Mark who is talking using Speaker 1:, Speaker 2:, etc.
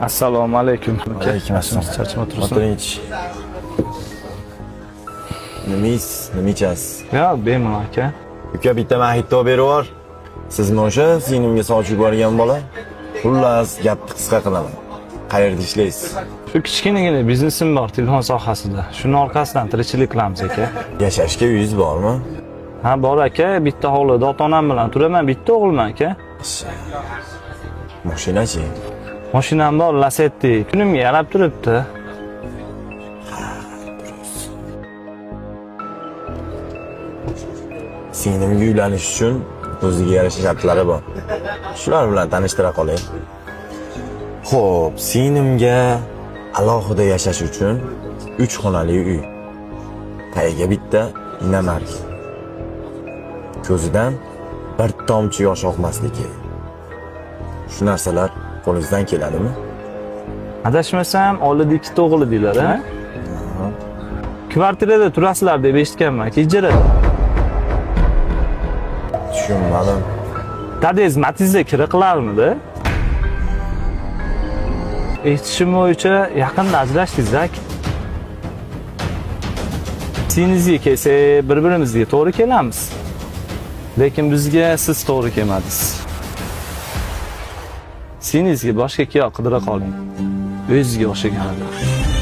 Speaker 1: Assalomu alaykum.
Speaker 2: Alaykum assalom.
Speaker 1: Charchama tursin.
Speaker 2: O'tiring. Nima ichasiz?
Speaker 1: Yo, bemalol aka.
Speaker 2: Uka bitta mahitto berib yubor. Sizmi o'sha sinimga sochib yuborgan bola? Xullas, gapni qisqa qilaman. Qayerda ishlaysiz?
Speaker 1: Shu kichkinagina biznesim bor telefon sohasida. Shuni orqasidan tirikchilik qilamiz aka.
Speaker 2: Yashashga uyingiz bormi?
Speaker 1: Ha, bor aka. Bitta hovlida ota-onam bilan turaman. Bitta o'g'ilman aka.
Speaker 2: Mashinachi?
Speaker 1: Mashinam bor, Lacetti. Kunimga yarab turibdi.
Speaker 2: Sinimga uylanish uchun o'ziga yarasha shartlari bor. Shular bilan tanishtira qolay. Xo'p, sinimga alohida yashash uchun 3 xonali uy. Tagiga bitta inamark. Ko'zidan bir tomchi yosh oqmasligi. Shu narsalar qo'lingizdan keladimi?
Speaker 1: Adashmasam, oldida ikkita o'g'li deylar, ha? Kvartirada turasizlar deb eshitganman. Ijarada.
Speaker 2: Tushunmadim.
Speaker 1: Dadingiz Matizga kira qilarmidi? Eshitishim bo'yicha yaqinda ajrashdingiz aka. Sinizga kelsa, bir-birimizga to'g'ri kelamiz. Lekin bizga siz to'g'ri kelmadingiz. Sinizga boshqa kuyov qidira qoling. O'zizga o'xshagan odam.